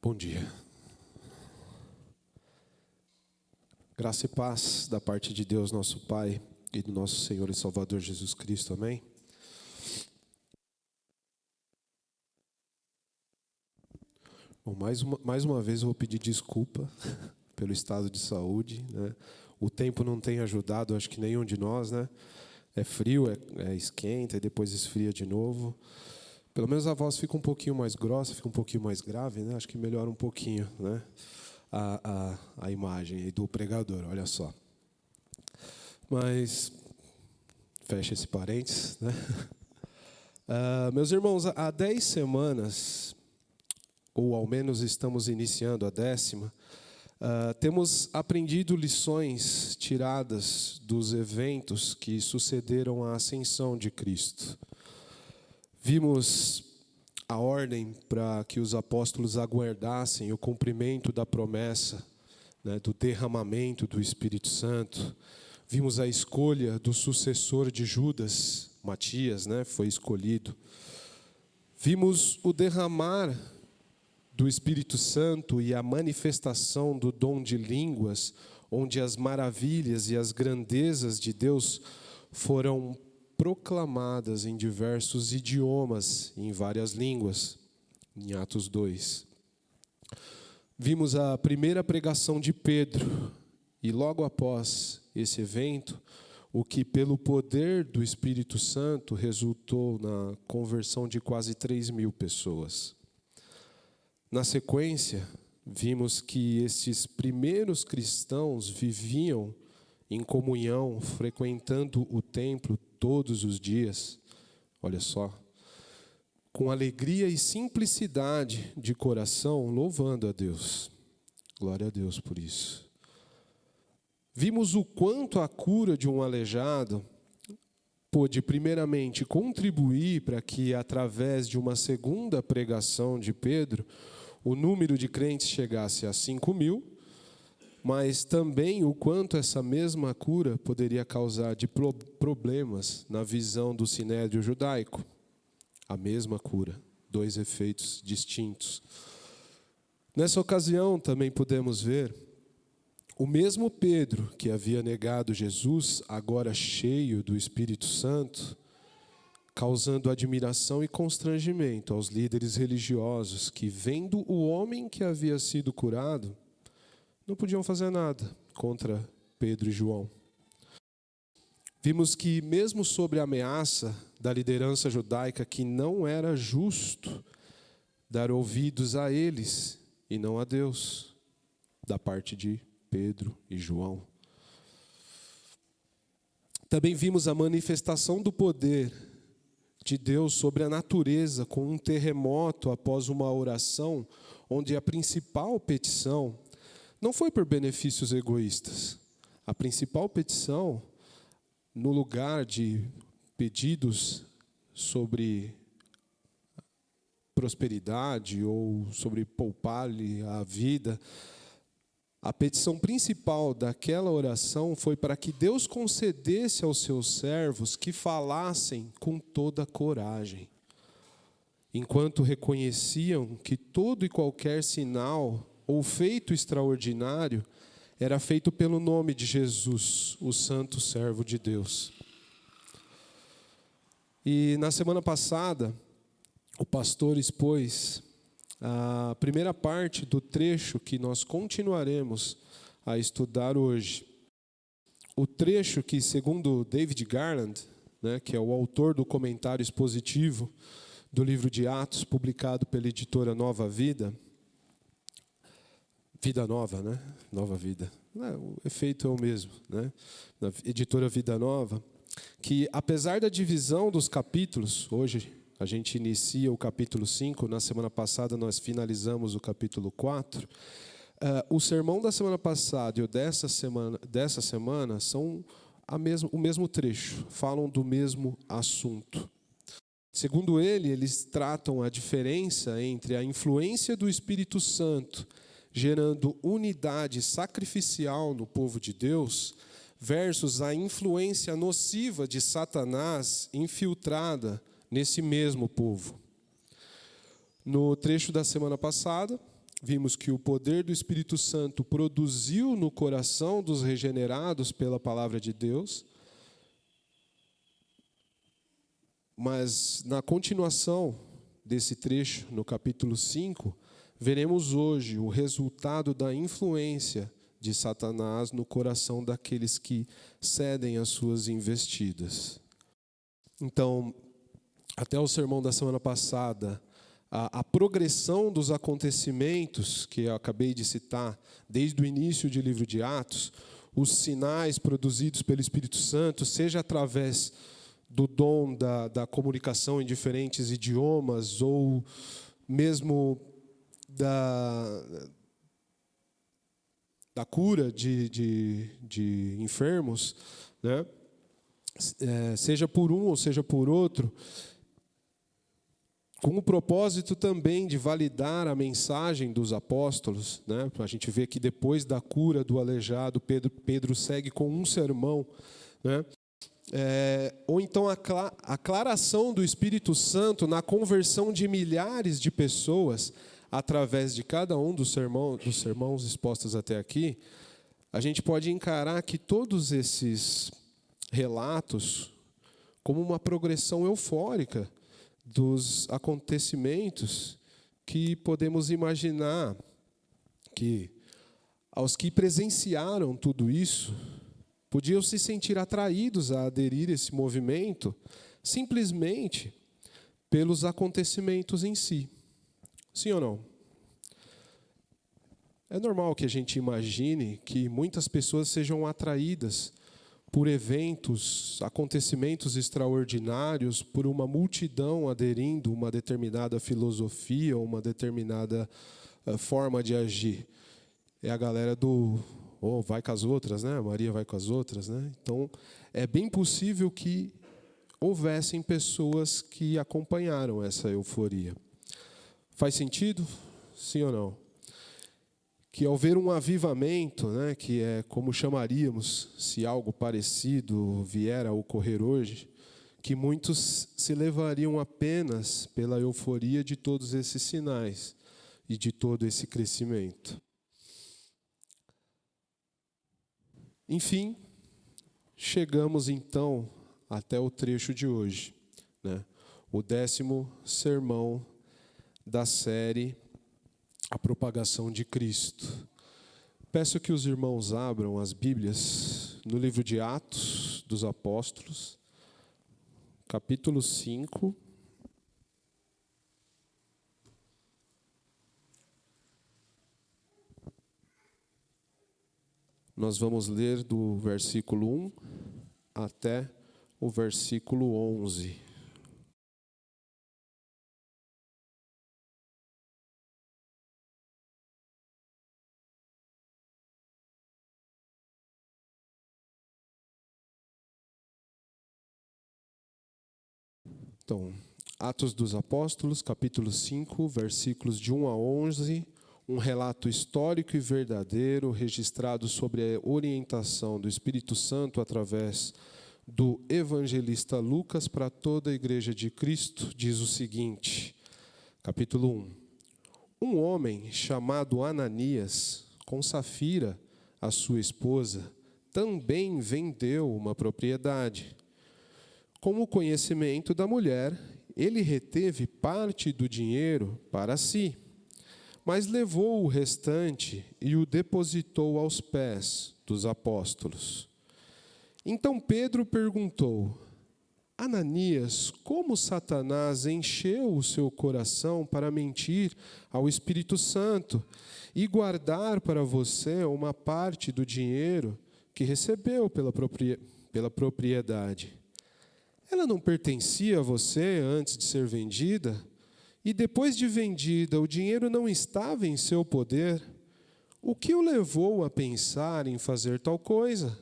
Bom dia. Graça e paz da parte de Deus, nosso Pai, e do nosso Senhor e Salvador Jesus Cristo. Amém? Bom, mais uma vez eu vou pedir desculpa pelo estado de saúde, né? O tempo não tem ajudado, acho que nenhum de nós, né? É frio, esquenta e depois esfria de novo. Pelo menos a voz fica um pouquinho mais grossa, fica um pouquinho mais grave, né? Acho que melhora um pouquinho, né? A imagem aí do pregador, olha só. Mas, fecha esse parênteses, né? Meus irmãos, há 10 semanas, ou ao menos estamos iniciando a 10ª, temos aprendido lições tiradas dos eventos que sucederam à ascensão de Cristo. Vimos a ordem para que os apóstolos aguardassem o cumprimento da promessa, né, do derramamento do Espírito Santo. Vimos a escolha do sucessor de Judas, Matias, né, foi escolhido. Vimos o derramar do Espírito Santo e a manifestação do dom de línguas, onde as maravilhas e as grandezas de Deus foram proclamadas em diversos idiomas, em várias línguas, em Atos 2. Vimos a primeira pregação de Pedro, e logo após esse evento, o que pelo poder do Espírito Santo resultou na conversão de quase 3.000 pessoas. Na sequência, vimos que esses primeiros cristãos viviam em comunhão, frequentando o templo todos os dias, olha só, com alegria e simplicidade de coração, louvando a Deus. Glória a Deus por isso. Vimos o quanto a cura de um aleijado pôde, primeiramente, contribuir para que, através de uma segunda pregação de Pedro, o número de crentes chegasse a 5.000, mas também o quanto essa mesma cura poderia causar de problemas na visão do sinédrio judaico. A mesma cura, 2 efeitos distintos. Nessa ocasião também podemos ver o mesmo Pedro que havia negado Jesus, agora cheio do Espírito Santo, causando admiração e constrangimento aos líderes religiosos que, vendo o homem que havia sido curado, não podiam fazer nada contra Pedro e João. Vimos que, mesmo sob a ameaça da liderança judaica, que não era justo dar ouvidos a eles e não a Deus, da parte de Pedro e João. Também vimos a manifestação do poder de Deus sobre a natureza, com um terremoto após uma oração, onde a principal petição não foi por benefícios egoístas. A principal petição, no lugar de pedidos sobre prosperidade ou sobre poupar-lhe a vida, a petição principal daquela oração foi para que Deus concedesse aos seus servos que falassem com toda coragem, enquanto reconheciam que todo e qualquer sinal ou feito extraordinário era feito pelo nome de Jesus, o santo servo de Deus. E na semana passada, o pastor expôs a primeira parte do trecho que nós continuaremos a estudar hoje. O trecho que, segundo David Garland, né, que é o autor do comentário expositivo do livro de Atos, publicado pela editora Nova Vida, Vida Nova, né? Nova Vida. O efeito é o mesmo, né? Da editora Vida Nova, que apesar da divisão dos capítulos, hoje a gente inicia o capítulo 5, na semana passada nós finalizamos o capítulo 4, o sermão da semana passada e o dessa semana são o mesmo trecho, falam do mesmo assunto. Segundo ele, eles tratam a diferença entre a influência do Espírito Santo gerando unidade sacrificial no povo de Deus, versus a influência nociva de Satanás infiltrada nesse mesmo povo. No trecho da semana passada, vimos que o poder do Espírito Santo produziu no coração dos regenerados pela palavra de Deus. Mas na continuação desse trecho, no capítulo 5, veremos hoje o resultado da influência de Satanás no coração daqueles que cedem às suas investidas. Então, até o sermão da semana passada, a progressão dos acontecimentos que eu acabei de citar, desde o início do livro de Atos, os sinais produzidos pelo Espírito Santo, seja através do dom da comunicação em diferentes idiomas, ou mesmo da cura de enfermos, né? Seja por um ou seja por outro, com o propósito também de validar a mensagem dos apóstolos, né? A gente vê que depois da cura do aleijado, Pedro segue com um sermão, né? Ou então a aclaração do Espírito Santo na conversão de milhares de pessoas através de cada um dos sermões expostos até aqui. A gente pode encarar que todos esses relatos como uma progressão eufórica dos acontecimentos que podemos imaginar que aos que presenciaram tudo isso podiam se sentir atraídos a aderir a esse movimento simplesmente pelos acontecimentos em si. Sim ou não? É normal que a gente imagine que muitas pessoas sejam atraídas por eventos, acontecimentos extraordinários, por uma multidão aderindo a uma determinada filosofia ou uma determinada forma de agir. É a galera do vai com as outras, né? Maria vai com as outras, né? Então, é bem possível que houvessem pessoas que acompanharam essa euforia. Faz sentido? Sim ou não? Que ao ver um avivamento, né, que é como chamaríamos se algo parecido vier a ocorrer hoje, que muitos se levariam apenas pela euforia de todos esses sinais e de todo esse crescimento. Enfim, chegamos então até o trecho de hoje, né? O 10º sermão da série A Propagação de Cristo. Peço que os irmãos abram as Bíblias no livro de Atos dos Apóstolos, capítulo 5. Nós vamos ler do versículo 1 até o versículo 11. Então, Atos dos Apóstolos, capítulo 5, versículos de 1 a 11, um relato histórico e verdadeiro registrado sobre a orientação do Espírito Santo através do evangelista Lucas para toda a igreja de Cristo, diz o seguinte, capítulo 1. Um homem chamado Ananias, com Safira, a sua esposa, também vendeu uma propriedade. Com o conhecimento da mulher, ele reteve parte do dinheiro para si, mas levou o restante e o depositou aos pés dos apóstolos. Então Pedro perguntou: Ananias, como Satanás encheu o seu coração para mentir ao Espírito Santo e guardar para você uma parte do dinheiro que recebeu pela propriedade? Ela não pertencia a você antes de ser vendida? E depois de vendida, o dinheiro não estava em seu poder? O que o levou a pensar em fazer tal coisa?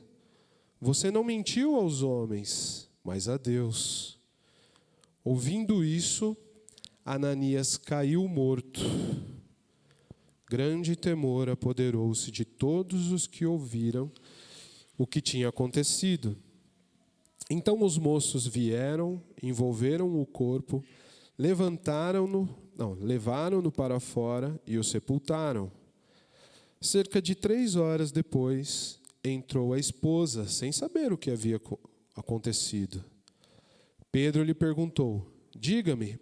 Você não mentiu aos homens, mas a Deus. Ouvindo isso, Ananias caiu morto. Grande temor apoderou-se de todos os que ouviram o que tinha acontecido. Então os moços vieram, envolveram o corpo, levantaram-no levaram-no para fora e o sepultaram. Cerca de 3 horas depois, entrou a esposa, sem saber o que havia acontecido. Pedro lhe perguntou: diga-me,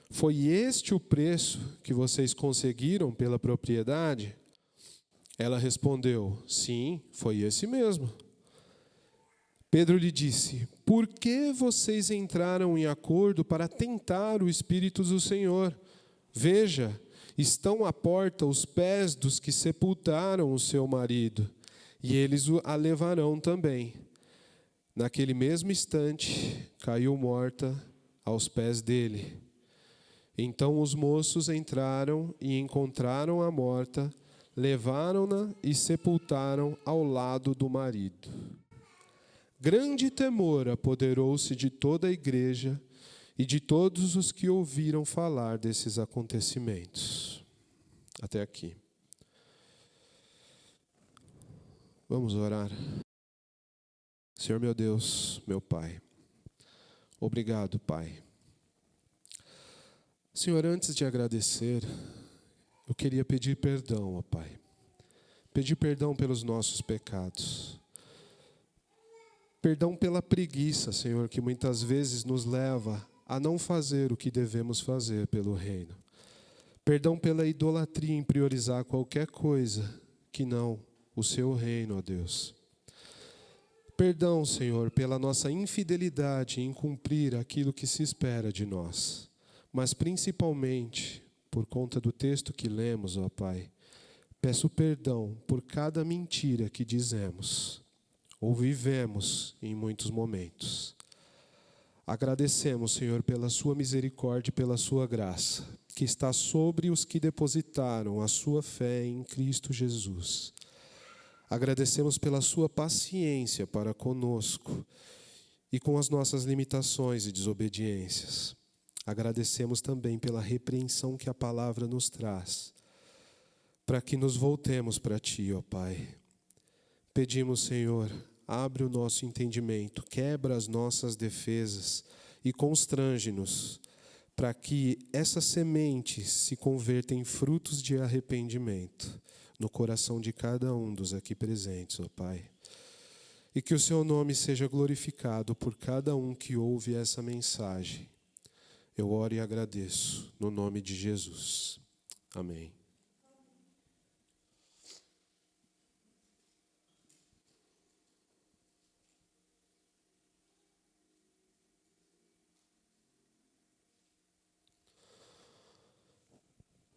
foi este o preço que vocês conseguiram pela propriedade? Ela respondeu: sim, foi esse mesmo. Pedro lhe disse: por que vocês entraram em acordo para tentar o Espírito do Senhor? Veja, estão à porta os pés dos que sepultaram o seu marido, e eles a levarão também. Naquele mesmo instante, caiu morta aos pés dele. Então os moços entraram e encontraram a morta, levaram-na e sepultaram ao lado do marido. Grande temor apoderou-se de toda a igreja e de todos os que ouviram falar desses acontecimentos. Até aqui. Vamos orar. Senhor meu Deus, meu Pai, obrigado, Pai. Senhor, antes de agradecer, eu queria pedir perdão, ó Pai. Pedir perdão pelos nossos pecados. Perdão pela preguiça, Senhor, que muitas vezes nos leva a não fazer o que devemos fazer pelo reino. Perdão pela idolatria em priorizar qualquer coisa que não o seu reino, ó Deus. Perdão, Senhor, pela nossa infidelidade em cumprir aquilo que se espera de nós. Mas principalmente, por conta do texto que lemos, ó Pai, peço perdão por cada mentira que dizemos ou vivemos em muitos momentos. Agradecemos, Senhor, pela sua misericórdia e pela sua graça, que está sobre os que depositaram a sua fé em Cristo Jesus. Agradecemos pela sua paciência para conosco e com as nossas limitações e desobediências. Agradecemos também pela repreensão que a palavra nos traz, para que nos voltemos para Ti, ó Pai. Pedimos, Senhor, abre o nosso entendimento, quebra as nossas defesas e constrange-nos, para que essa semente se converta em frutos de arrependimento no coração de cada um dos aqui presentes, ó Pai. E que o Seu nome seja glorificado por cada um que ouve essa mensagem. Eu oro e agradeço, no nome de Jesus. Amém.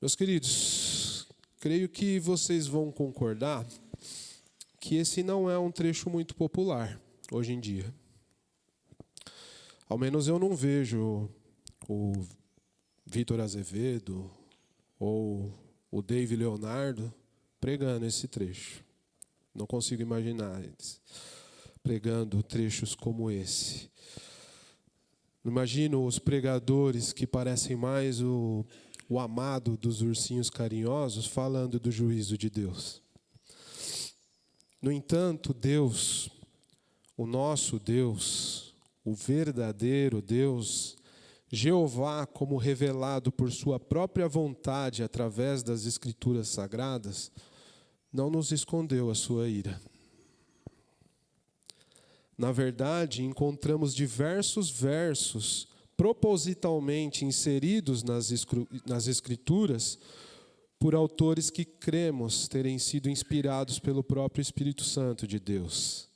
Meus queridos, creio que vocês vão concordar que esse não é um trecho muito popular hoje em dia. Ao menos eu não vejo o Vitor Azevedo ou o Dave Leonardo pregando esse trecho. Não consigo imaginar eles pregando trechos como esse. Imagino os pregadores que parecem mais o amado dos ursinhos carinhosos falando do juízo de Deus. No entanto, Deus, o nosso Deus, o verdadeiro Deus, Jeová, como revelado por sua própria vontade através das Escrituras Sagradas, não nos escondeu a sua ira. Na verdade, encontramos diversos versos propositalmente inseridos nas Escrituras por autores que cremos terem sido inspirados pelo próprio Espírito Santo de Deus.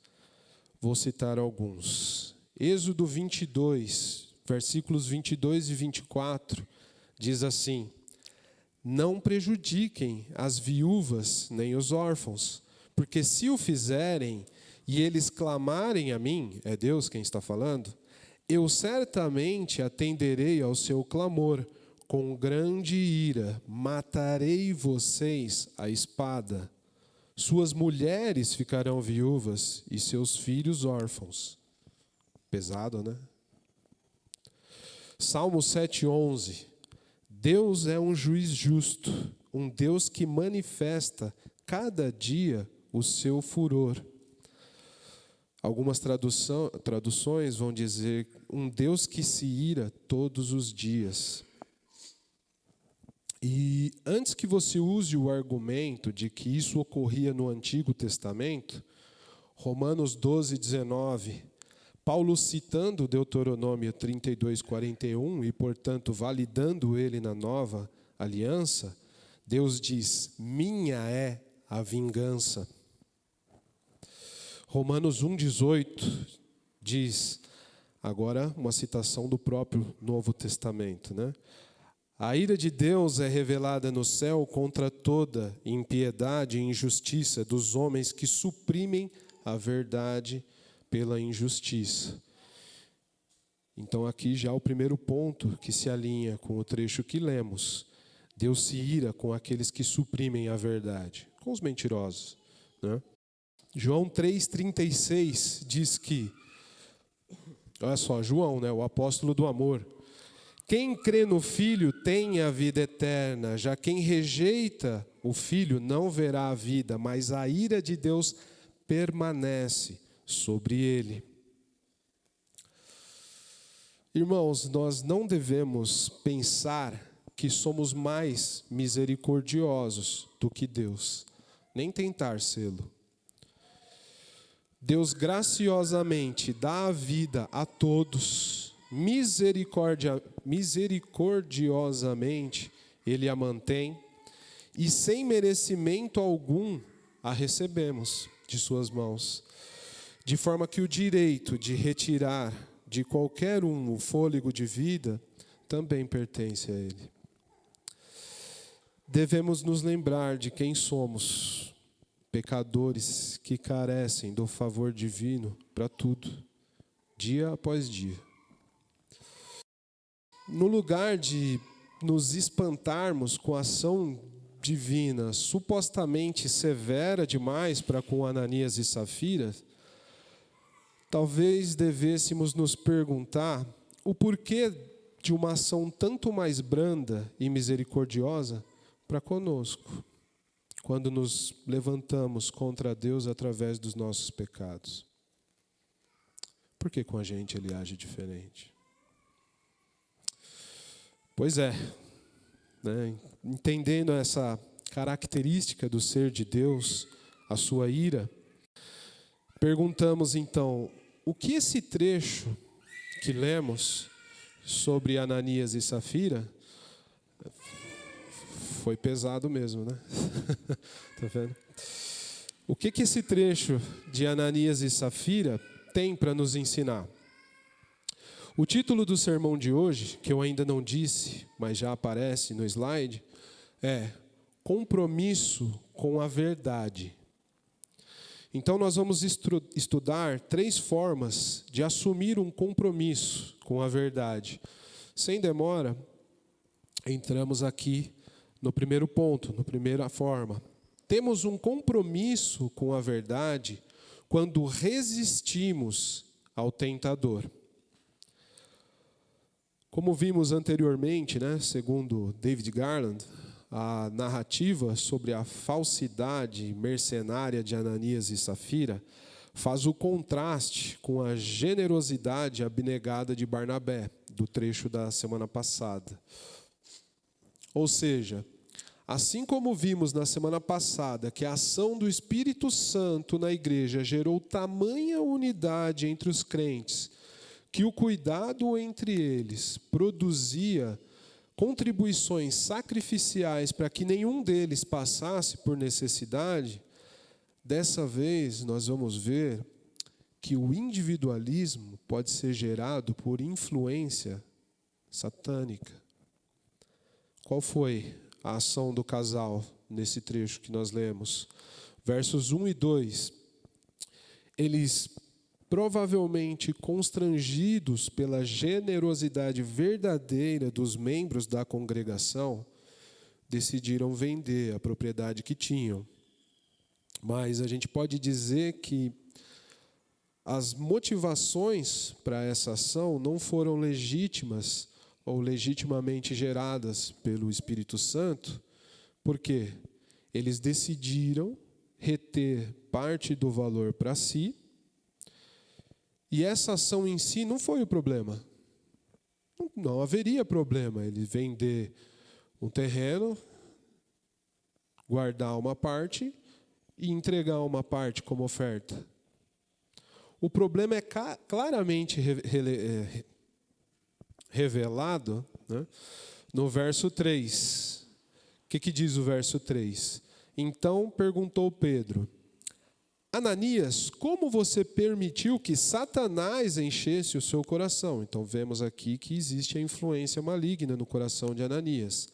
Vou citar alguns. Êxodo 22, versículos 22 e 24, diz assim: não prejudiquem as viúvas nem os órfãos, porque se o fizerem e eles clamarem a mim, é Deus quem está falando, eu certamente atenderei ao seu clamor, com grande ira matarei vocês à espada. Suas mulheres ficarão viúvas e seus filhos órfãos. Pesado, né? Salmo 7:11. Deus é um juiz justo, um Deus que manifesta cada dia o seu furor. Algumas traduções vão dizer um Deus que se ira todos os dias. E antes que você use o argumento de que isso ocorria no Antigo Testamento, Romanos 12, 19, Paulo citando Deuteronômio 32, 41 e, portanto, validando ele na nova aliança, Deus diz: minha é a vingança. Romanos 1, 18 diz, agora uma citação do próprio Novo Testamento, né? A ira de Deus é revelada no céu contra toda impiedade e injustiça dos homens que suprimem a verdade pela injustiça. Então aqui já o primeiro ponto que se alinha com o trecho que lemos. Deus se ira com aqueles que suprimem a verdade, com os mentirosos, né? João 3,36 diz que, olha só, João, né, o apóstolo do amor, quem crê no Filho tem a vida eterna, já quem rejeita o Filho não verá a vida, mas a ira de Deus permanece sobre ele. Irmãos, nós não devemos pensar que somos mais misericordiosos do que Deus, nem tentar sê-lo. Deus graciosamente dá a vida a todos, misericordiosamente Ele a mantém, e sem merecimento algum a recebemos de suas mãos, de forma que o direito de retirar de qualquer um o fôlego de vida também pertence a Ele. Devemos nos lembrar de quem somos, pecadores que carecem do favor divino para tudo, dia após dia. No lugar de nos espantarmos com a ação divina supostamente severa demais para com Ananias e Safira, talvez devêssemos nos perguntar o porquê de uma ação tanto mais branda e misericordiosa para conosco, quando nos levantamos contra Deus através dos nossos pecados. Por que com a gente Ele age diferente? Pois é, né? Entendendo essa característica do ser de Deus, a sua ira, perguntamos então, o que esse trecho que lemos sobre Ananias e Safira, foi pesado mesmo, né? Tá vendo? O que esse trecho de Ananias e Safira tem para nos ensinar? O título do sermão de hoje, que eu ainda não disse, mas já aparece no slide, é Compromisso com a Verdade. Então nós vamos estudar 3 formas de assumir um compromisso com a verdade. Sem demora, entramos aqui no primeiro ponto, na primeira forma. Temos um compromisso com a verdade quando resistimos ao tentador. Como vimos anteriormente, né, segundo David Garland, a narrativa sobre a falsidade mercenária de Ananias e Safira faz o contraste com a generosidade abnegada de Barnabé, do trecho da semana passada. Ou seja, assim como vimos na semana passada que a ação do Espírito Santo na igreja gerou tamanha unidade entre os crentes, que o cuidado entre eles produzia contribuições sacrificiais para que nenhum deles passasse por necessidade, dessa vez nós vamos ver que o individualismo pode ser gerado por influência satânica. Qual foi a ação do casal nesse trecho que nós lemos? Versos 1 e 2. Eles, provavelmente constrangidos pela generosidade verdadeira dos membros da congregação, decidiram vender a propriedade que tinham. Mas a gente pode dizer que as motivações para essa ação não foram legítimas ou legitimamente geradas pelo Espírito Santo, porque eles decidiram reter parte do valor para si, e essa ação em si não foi o problema. Não haveria problema ele vender um terreno, guardar uma parte e entregar uma parte como oferta. O problema é claramente revelado, né, no verso 3. O que diz o verso 3? Então perguntou Pedro: Ananias, como você permitiu que Satanás enchesse o seu coração? Então vemos aqui que existe a influência maligna no coração de Ananias,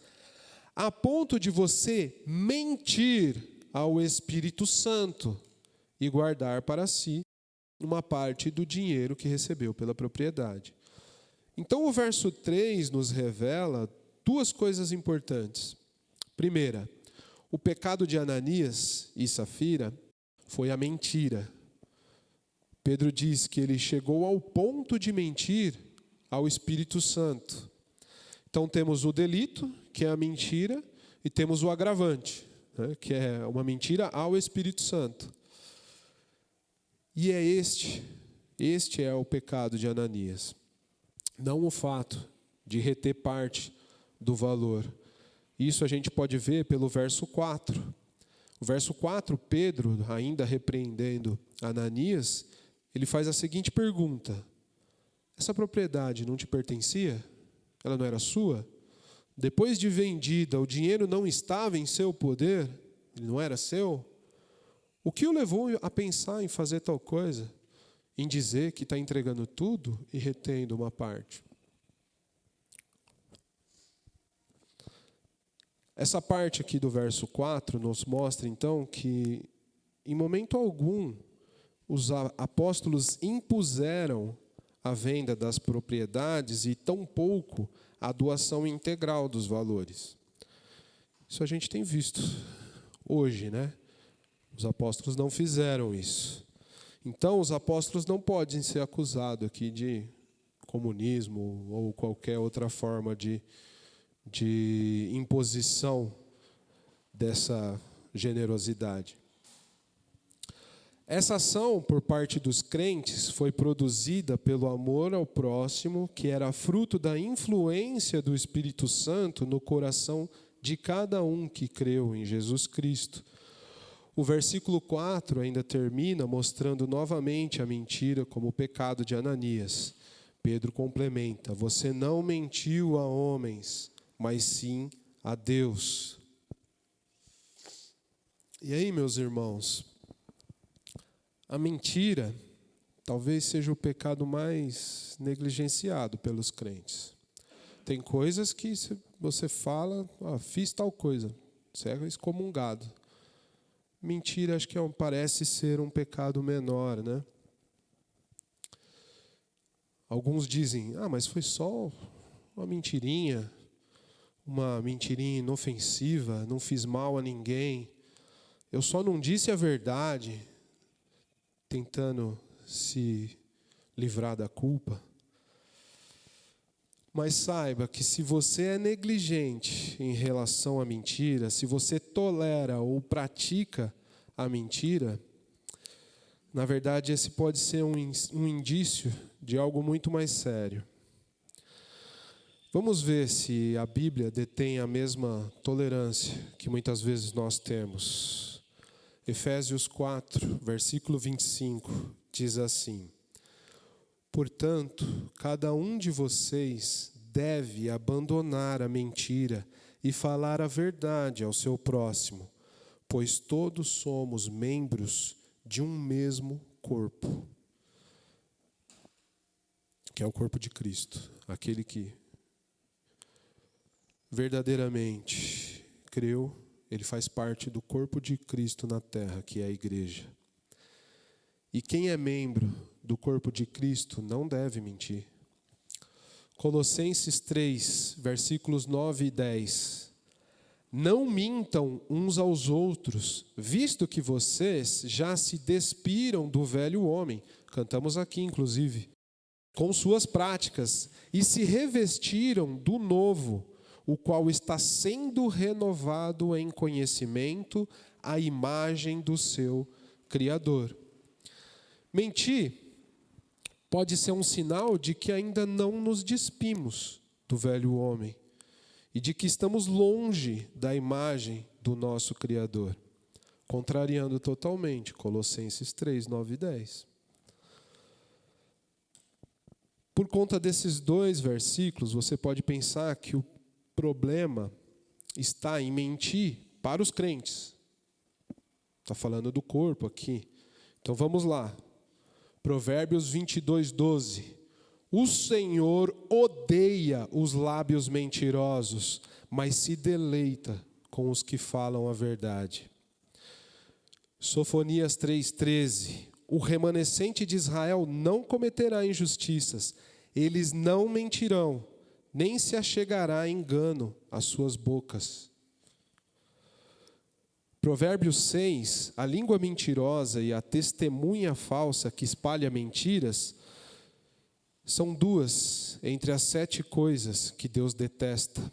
a ponto de você mentir ao Espírito Santo e guardar para si uma parte do dinheiro que recebeu pela propriedade. Então o verso 3 nos revela duas coisas importantes. Primeira, o pecado de Ananias e Safira foi a mentira. Pedro diz que ele chegou ao ponto de mentir ao Espírito Santo. Então temos o delito, que é a mentira, e temos o agravante, né, que é uma mentira ao Espírito Santo. E é este é o pecado de Ananias. Não o fato de reter parte do valor. Isso a gente pode ver pelo verso 4. O verso 4, Pedro, ainda repreendendo Ananias, ele faz a seguinte pergunta: essa propriedade não te pertencia? Ela não era sua? Depois de vendida, o dinheiro não estava em seu poder? Ele não era seu? O que o levou a pensar em fazer tal coisa? Em dizer que está entregando tudo e retendo uma parte? Essa parte aqui do verso 4 nos mostra, então, que em momento algum os apóstolos impuseram a venda das propriedades e tampouco a doação integral dos valores. Isso a gente tem visto hoje, né? Os apóstolos não fizeram isso. Então, os apóstolos não podem ser acusados aqui de comunismo ou qualquer outra forma de imposição dessa generosidade. Essa ação por parte dos crentes foi produzida pelo amor ao próximo, que era fruto da influência do Espírito Santo no coração de cada um que creu em Jesus Cristo. O versículo 4 ainda termina mostrando novamente a mentira como o pecado de Ananias. Pedro complementa: você não mentiu a homens, mas sim a Deus. E aí, meus irmãos, a mentira talvez seja o pecado mais negligenciado pelos crentes. Tem coisas que você fala, fiz tal coisa, você é excomungado. Mentira, acho que parece ser um pecado menor, né? Alguns dizem, mas foi só uma mentirinha inofensiva, não fiz mal a ninguém, eu só não disse a verdade, tentando se livrar da culpa. Mas saiba que se você é negligente em relação à mentira, se você tolera ou pratica a mentira, na verdade esse pode ser um indício de algo muito mais sério. Vamos ver se a Bíblia detém a mesma tolerância que muitas vezes nós temos. Efésios 4, versículo 25, diz assim: portanto, cada um de vocês deve abandonar a mentira e falar a verdade ao seu próximo, pois todos somos membros de um mesmo corpo, que é o corpo de Cristo, aquele que verdadeiramente creu, ele faz parte do corpo de Cristo na terra, que é a igreja. E quem é membro do corpo de Cristo não deve mentir. Colossenses 3, versículos 9 e 10. Não mintam uns aos outros, visto que vocês já se despiram do velho homem, cantamos aqui inclusive, com suas práticas, e se revestiram do novo, o qual está sendo renovado em conhecimento à imagem do seu Criador. Mentir pode ser um sinal de que ainda não nos despimos do velho homem e de que estamos longe da imagem do nosso Criador, contrariando totalmente Colossenses 3, 9 e 10. Por conta desses dois versículos, você pode pensar que o problema está em mentir para os crentes. Está falando do corpo aqui. Então vamos lá. Provérbios 22, 12. O Senhor odeia os lábios mentirosos, mas se deleita com os que falam a verdade. Sofonias 3,13. O remanescente de Israel não cometerá injustiças, eles não mentirão, nem se achegará engano às suas bocas. Provérbios 6. A língua mentirosa e a testemunha falsa que espalha mentiras são duas entre as 7 coisas que Deus detesta.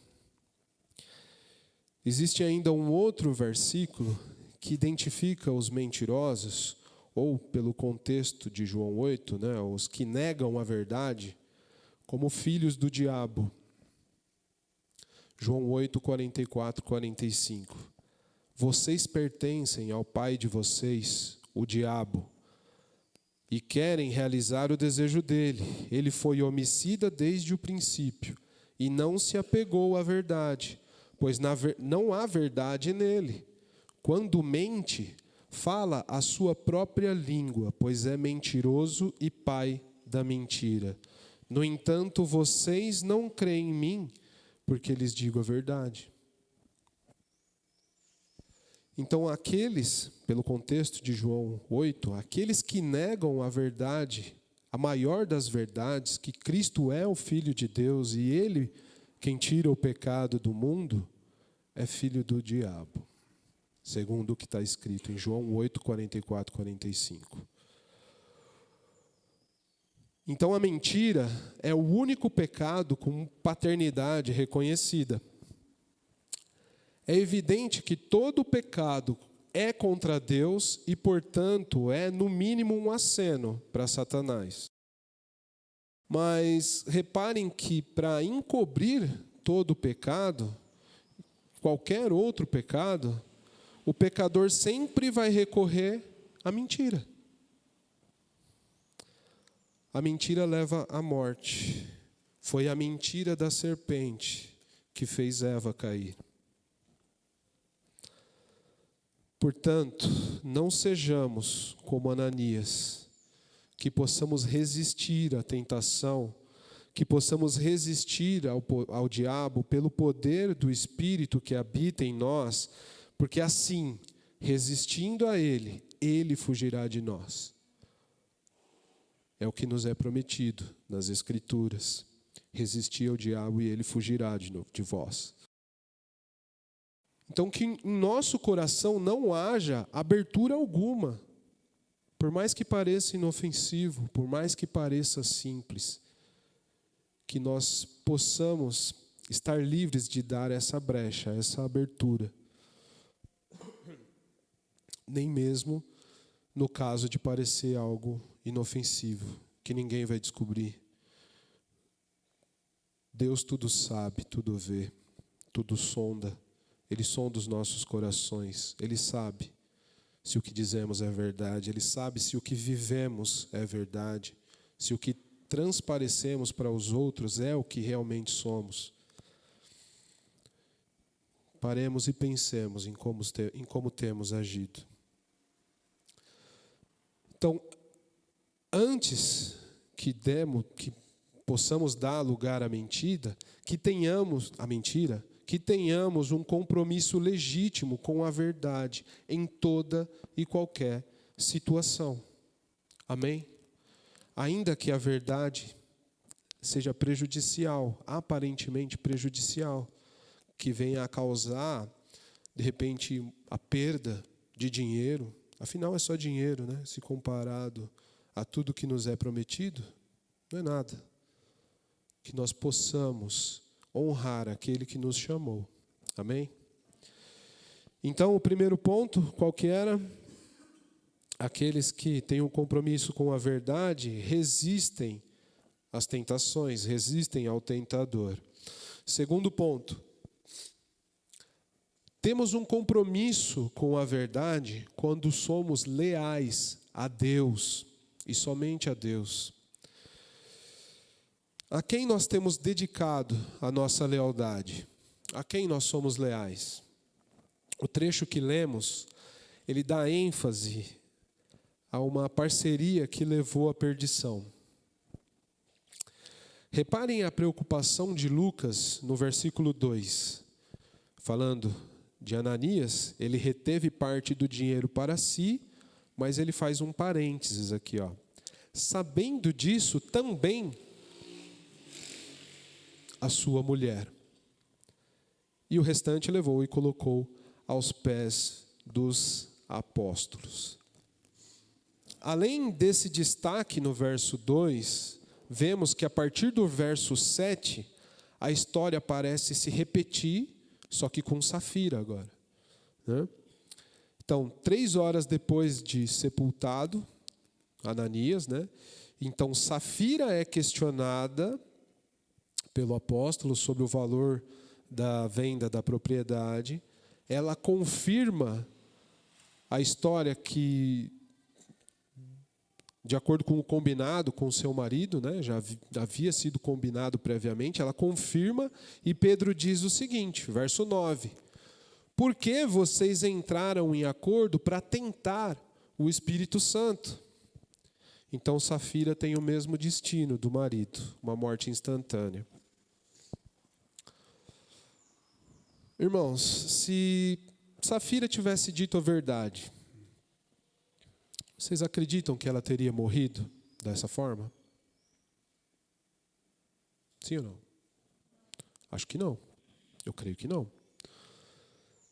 Existe ainda um outro versículo que identifica os mentirosos, ou pelo contexto de João 8, os que negam a verdade, como filhos do diabo. João 8, 44, 45. Vocês pertencem ao pai de vocês, o diabo, e querem realizar o desejo dele. Ele foi homicida desde o princípio e não se apegou à verdade, pois não há verdade nele. Quando mente, fala a sua própria língua, pois é mentiroso e pai da mentira. No entanto, vocês não creem em mim, porque lhes digo a verdade. Então, pelo contexto de João 8, aqueles que negam a verdade, a maior das verdades, que Cristo é o Filho de Deus e Ele, quem tira o pecado do mundo, é filho do diabo, segundo o que está escrito em João 8, 44, 45. Então, a mentira é o único pecado com paternidade reconhecida. É evidente que todo pecado é contra Deus e, portanto, é, no mínimo, um aceno para Satanás. Mas reparem que, para encobrir todo pecado, qualquer outro pecado, o pecador sempre vai recorrer à mentira. A mentira leva à morte. Foi a mentira da serpente que fez Eva cair. Portanto, não sejamos como Ananias, que possamos resistir à tentação, que possamos resistir ao diabo pelo poder do Espírito que habita em nós, porque assim, resistindo a ele, ele fugirá de nós. É o que nos é prometido nas Escrituras. Resistir ao diabo e ele fugirá de vós. Então, que em nosso coração não haja abertura alguma, por mais que pareça inofensivo, por mais que pareça simples, que nós possamos estar livres de dar essa brecha, essa abertura. Nem mesmo no caso de parecer algo inofensivo, que ninguém vai descobrir. Deus tudo sabe, tudo vê, tudo sonda. Ele sonda os nossos corações. Ele sabe se o que dizemos é verdade. Ele sabe se o que vivemos é verdade. Se o que transparecemos para os outros é o que realmente somos. Paremos e pensemos em como temos agido. Então, antes que possamos dar lugar à mentira, que tenhamos um compromisso legítimo com a verdade em toda e qualquer situação. Amém? Ainda que a verdade seja prejudicial, aparentemente prejudicial, que venha a causar, de repente, a perda de dinheiro. Afinal, é só dinheiro, né? Se comparado a tudo que nos é prometido, não é nada. Que nós possamos honrar aquele que nos chamou. Amém? Então, o primeiro ponto, qual que era? Aqueles que têm um compromisso com a verdade resistem às tentações, resistem ao tentador. Segundo ponto, Temos um compromisso com a verdade quando somos leais a Deus e somente a Deus. A quem nós temos dedicado a nossa lealdade? A quem nós somos leais? O trecho que lemos, ele dá ênfase a uma parceria que levou à perdição. Reparem a preocupação de Lucas no versículo 2. Falando de Ananias, ele reteve parte do dinheiro para si, mas ele faz um parênteses aqui, ó. Sabendo disso também a sua mulher. E o restante levou e colocou aos pés dos apóstolos. Além desse destaque no verso 2, vemos que a partir do verso 7, a história parece se repetir, só que com Safira agora, né? Então, 3 horas depois de sepultado, Ananias, né? Então, Safira é questionada pelo apóstolo sobre o valor da venda da propriedade. Ela confirma a história que, de acordo com o combinado com o seu marido, né, já havia sido combinado previamente, ela confirma, e Pedro diz o seguinte, verso 9: por que vocês entraram em acordo para tentar o Espírito Santo? Então Safira tem o mesmo destino do marido, uma morte instantânea. Irmãos, se Safira tivesse dito a verdade, vocês acreditam que ela teria morrido dessa forma? Sim ou não? Acho que não. Eu creio que não.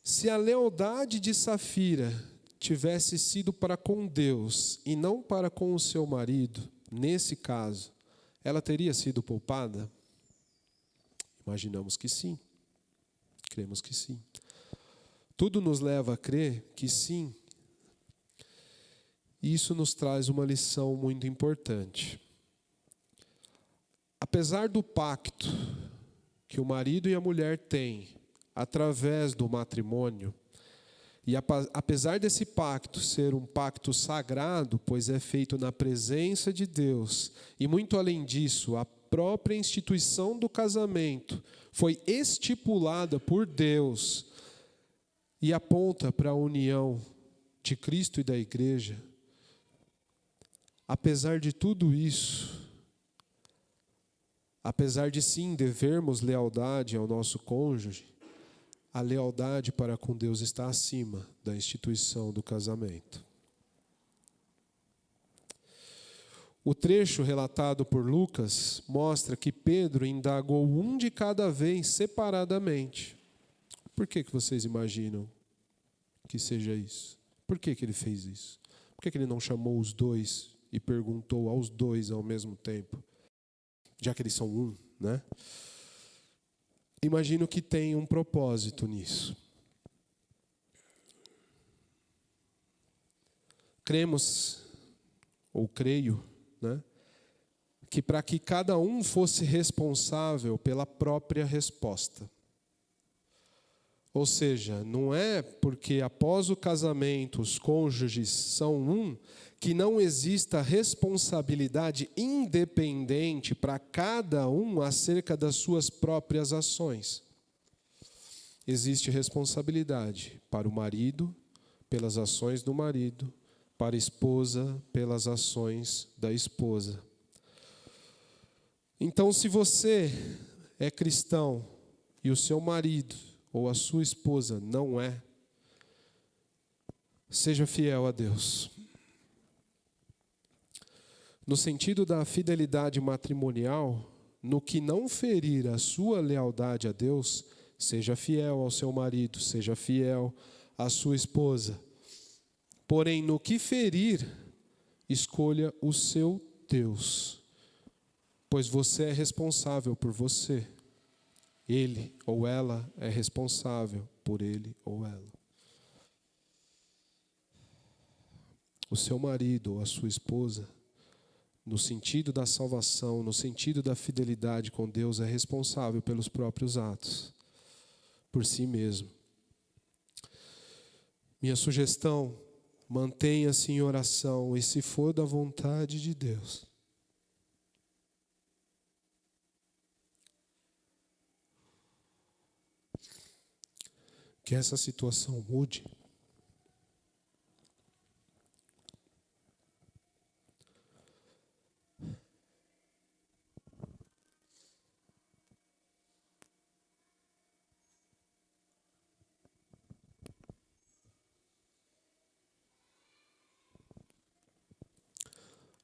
Se a lealdade de Safira tivesse sido para com Deus e não para com o seu marido, nesse caso, ela teria sido poupada? Imaginamos que sim. Cremos que sim. Tudo nos leva a crer que sim. E isso nos traz uma lição muito importante. Apesar do pacto que o marido e a mulher têm através do matrimônio, e apesar desse pacto ser um pacto sagrado, pois é feito na presença de Deus, e muito além disso, a própria instituição do casamento foi estipulada por Deus e aponta para a união de Cristo e da igreja. Apesar de tudo isso, apesar de sim devermos lealdade ao nosso cônjuge, a lealdade para com Deus está acima da instituição do casamento. O trecho relatado por Lucas mostra que Pedro indagou um de cada vez separadamente. Por que vocês imaginam que seja isso? Por que ele fez isso? Por que ele não chamou os dois e perguntou aos dois ao mesmo tempo? Já que eles são um, né? Imagino que tem um propósito nisso. Cremos, ou creio, né, que para que cada um fosse responsável pela própria resposta. Ou seja, não é porque após o casamento os cônjuges são um, que não exista responsabilidade independente para cada um acerca das suas próprias ações. Existe responsabilidade para o marido, pelas ações do marido, para a esposa, pelas ações da esposa. Então, se você é cristão e o seu marido ou a sua esposa não é, seja fiel a Deus. No sentido da fidelidade matrimonial, no que não ferir a sua lealdade a Deus, seja fiel ao seu marido, seja fiel à sua esposa. Porém, no que ferir, escolha o seu Deus, pois você é responsável por você. Ele ou ela é responsável por ele ou ela. O seu marido ou a sua esposa, no sentido da salvação, no sentido da fidelidade com Deus, é responsável pelos próprios atos, por si mesmo. Minha sugestão, mantenha-se em oração e, se for da vontade de Deus, que essa situação mude.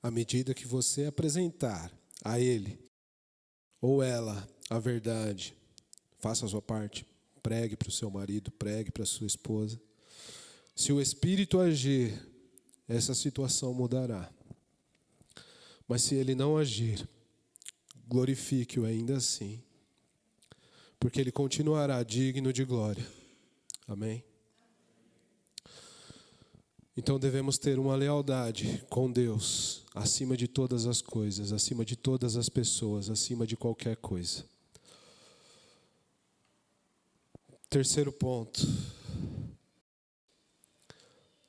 À medida que você apresentar a ele ou ela a verdade, faça a sua parte, pregue para o seu marido, pregue para a sua esposa. Se o Espírito agir, essa situação mudará. Mas se ele não agir, glorifique-o ainda assim, porque ele continuará digno de glória. Amém? Então devemos ter uma lealdade com Deus, acima de todas as coisas, acima de todas as pessoas, acima de qualquer coisa. Terceiro ponto.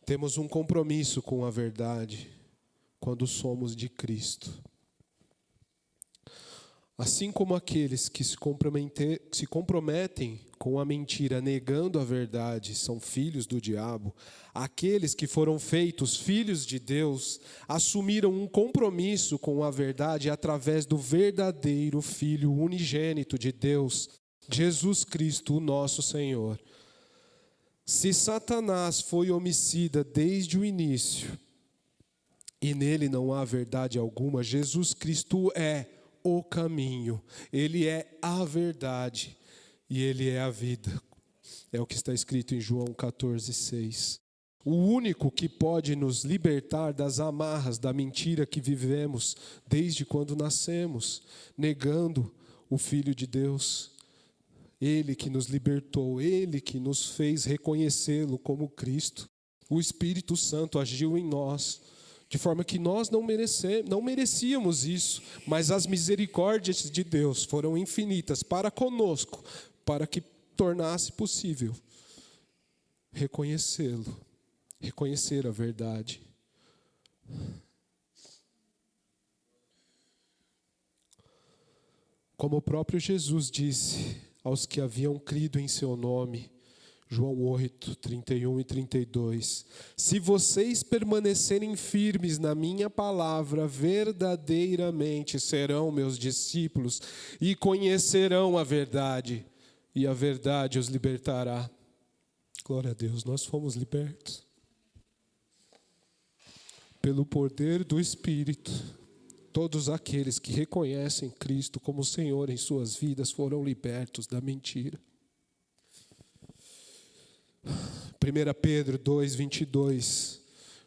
Temos um compromisso com a verdade quando somos de Cristo. Assim como aqueles que se comprometem com a mentira, negando a verdade, são filhos do diabo, aqueles que foram feitos filhos de Deus, assumiram um compromisso com a verdade através do verdadeiro Filho unigênito de Deus, Jesus Cristo, o nosso Senhor. Se Satanás foi homicida desde o início, e nele não há verdade alguma, Jesus Cristo é o caminho, ele é a verdade e ele é a vida. É o que está escrito em João 14:6. O único que pode nos libertar das amarras da mentira que vivemos desde quando nascemos, negando o Filho de Deus. Ele que nos libertou, ele que nos fez reconhecê-lo como Cristo. O Espírito Santo agiu em nós, de forma que nós não merecíamos isso, mas as misericórdias de Deus foram infinitas para conosco, para que tornasse possível reconhecê-lo, reconhecer a verdade. Como o próprio Jesus disse aos que haviam crido em seu nome, João 8, 31 e 32. Se vocês permanecerem firmes na minha palavra, verdadeiramente serão meus discípulos e conhecerão a verdade, e a verdade os libertará. Glória a Deus, nós fomos libertos pelo poder do Espírito. Todos aqueles que reconhecem Cristo como Senhor em suas vidas foram libertos da mentira. 1 Pedro 2:22,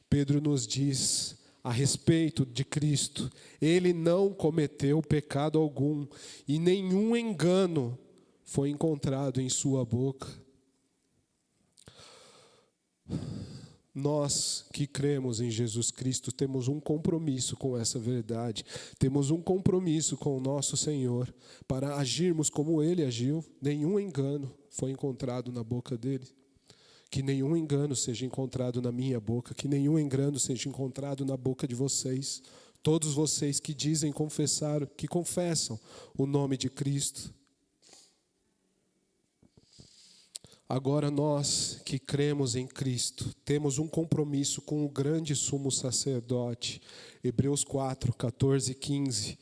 Pedro nos diz a respeito de Cristo: ele não cometeu pecado algum e nenhum engano foi encontrado em sua boca. Nós que cremos em Jesus Cristo temos um compromisso com essa verdade, temos um compromisso com o nosso Senhor para agirmos como Ele agiu. Nenhum engano foi encontrado na boca dele. Que nenhum engano seja encontrado na minha boca, que nenhum engano seja encontrado na boca de vocês. Todos vocês que dizem confessar, que confessam o nome de Cristo. Agora nós que cremos em Cristo, temos um compromisso com o grande sumo sacerdote. Hebreus 4, 14 e 15.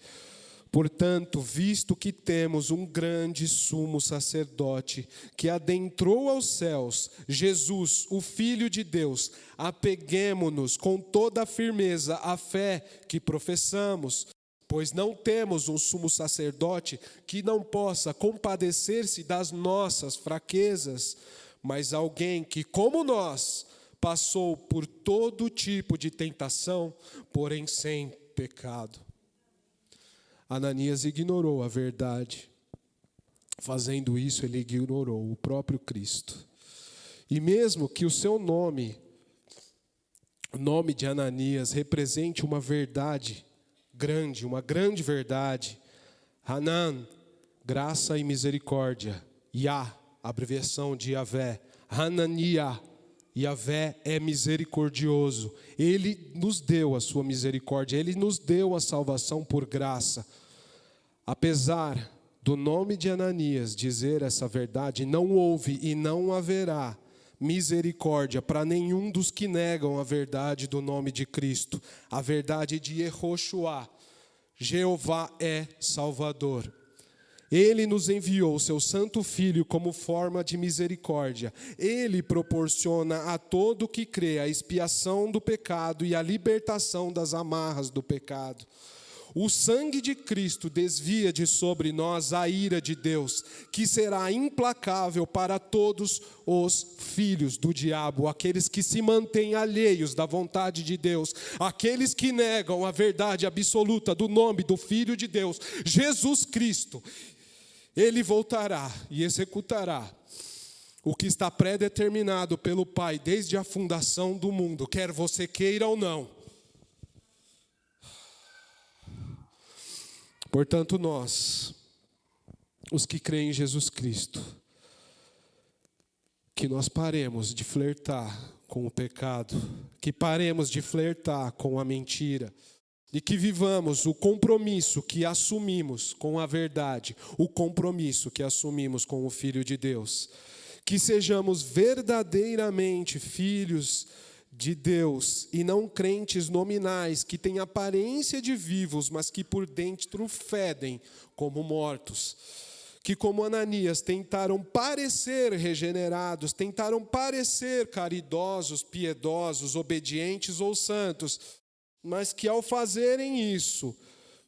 Portanto, visto que temos um grande sumo sacerdote que adentrou aos céus, Jesus, o Filho de Deus, apeguemo-nos com toda a firmeza à fé que professamos, pois não temos um sumo sacerdote que não possa compadecer-se das nossas fraquezas, mas alguém que, como nós, passou por todo tipo de tentação, porém sem pecado. Ananias ignorou a verdade. Fazendo isso, ele ignorou o próprio Cristo. E mesmo que o seu nome, o nome de Ananias, represente uma verdade grande, uma grande verdade, Hanan, graça e misericórdia, Yah, abreviação de Yahvé, Hananiah, Yahvé é misericordioso. Ele nos deu a sua misericórdia. Ele nos deu a salvação por graça. Apesar do nome de Ananias dizer essa verdade, não houve e não haverá misericórdia para nenhum dos que negam a verdade do nome de Cristo. A verdade de Yehoshua. Jeová é Salvador. Ele nos enviou seu Santo Filho como forma de misericórdia. Ele proporciona a todo que crê a expiação do pecado e a libertação das amarras do pecado. O sangue de Cristo desvia de sobre nós a ira de Deus, que será implacável para todos os filhos do diabo, aqueles que se mantêm alheios da vontade de Deus, aqueles que negam a verdade absoluta do nome do Filho de Deus, Jesus Cristo. Ele voltará e executará o que está pré-determinado pelo Pai desde a fundação do mundo, quer você queira ou não. Portanto, nós, os que creem em Jesus Cristo, que nós paremos de flertar com o pecado, que paremos de flertar com a mentira, e que vivamos o compromisso que assumimos com a verdade, o compromisso que assumimos com o Filho de Deus. Que sejamos verdadeiramente filhos de Deus e não crentes nominais, que têm aparência de vivos, mas que por dentro fedem como mortos. Que como Ananias tentaram parecer regenerados, tentaram parecer caridosos, piedosos, obedientes ou santos, mas que ao fazerem isso,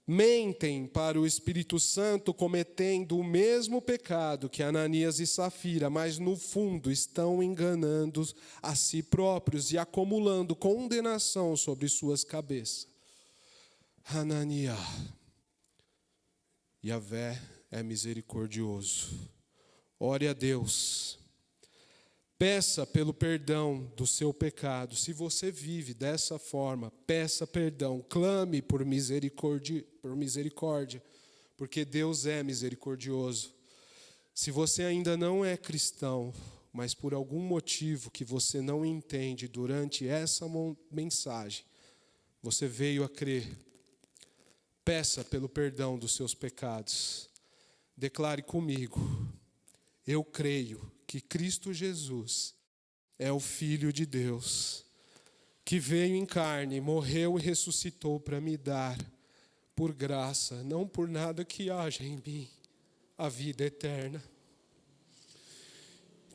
mentem para o Espírito Santo, cometendo o mesmo pecado que Ananias e Safira, mas no fundo estão enganando a si próprios e acumulando condenação sobre suas cabeças. Ananias, Yahvé é misericordioso. Ore a Deus. Peça pelo perdão do seu pecado. Se você vive dessa forma, peça perdão. Clame por misericórdia, porque Deus é misericordioso. Se você ainda não é cristão, mas por algum motivo que você não entende durante essa mensagem, você veio a crer, peça pelo perdão dos seus pecados. Declare comigo: eu creio que Cristo Jesus é o Filho de Deus, que veio em carne, morreu e ressuscitou para me dar, por graça, não por nada que haja em mim, a vida eterna.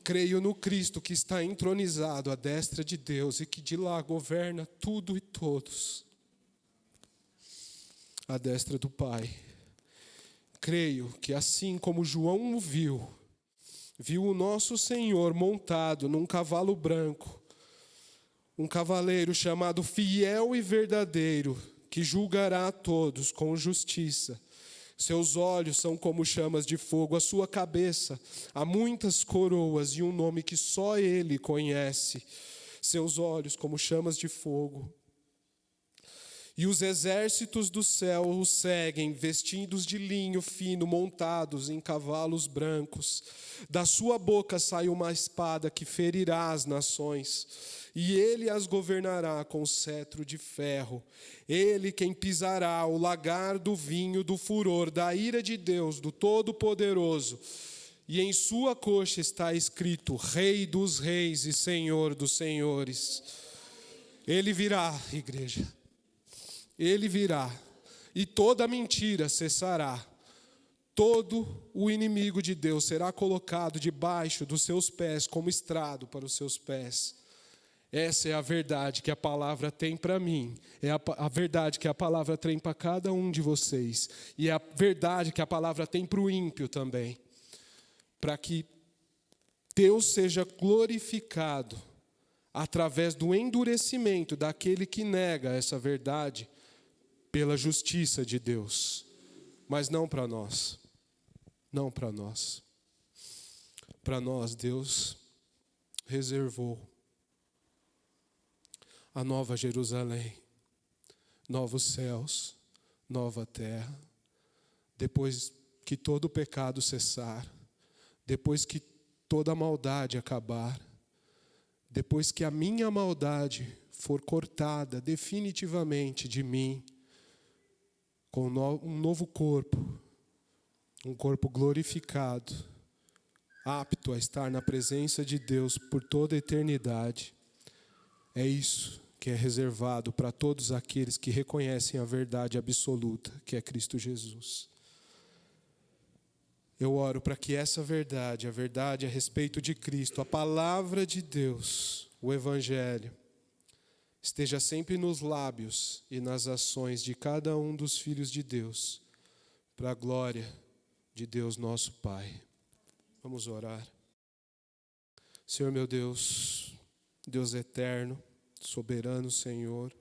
Creio no Cristo que está entronizado à destra de Deus e que de lá governa tudo e todos, à destra do Pai. Creio que assim como João o viu o nosso Senhor montado num cavalo branco, um cavaleiro chamado Fiel e Verdadeiro, que julgará a todos com justiça. Seus olhos são como chamas de fogo, a sua cabeça há muitas coroas e um nome que só Ele conhece. Seus olhos como chamas de fogo. E os exércitos do céu o seguem, vestidos de linho fino, montados em cavalos brancos. Da sua boca sai uma espada que ferirá as nações, e ele as governará com cetro de ferro. Ele quem pisará o lagar do vinho do furor, da ira de Deus, do Todo-Poderoso. E em sua coxa está escrito: Rei dos reis e Senhor dos senhores. Ele virá, igreja. Ele virá, e toda mentira cessará. Todo o inimigo de Deus será colocado debaixo dos seus pés, como estrado para os seus pés. Essa é a verdade que a palavra tem para mim. É a verdade que a palavra tem para cada um de vocês. E é a verdade que a palavra tem para o ímpio também. Para que Deus seja glorificado através do endurecimento daquele que nega essa verdade, pela justiça de Deus, mas não para nós, não para nós. Para nós, Deus reservou a nova Jerusalém, novos céus, nova terra, depois que todo o pecado cessar, depois que toda a maldade acabar, depois que a minha maldade for cortada definitivamente de mim, com um novo corpo, um corpo glorificado, apto a estar na presença de Deus por toda a eternidade. É isso que é reservado para todos aqueles que reconhecem a verdade absoluta, que é Cristo Jesus. Eu oro para que essa verdade, a verdade a respeito de Cristo, a palavra de Deus, o Evangelho, esteja sempre nos lábios e nas ações de cada um dos filhos de Deus, para a glória de Deus nosso Pai. Vamos orar. Senhor meu Deus, Deus eterno, soberano Senhor,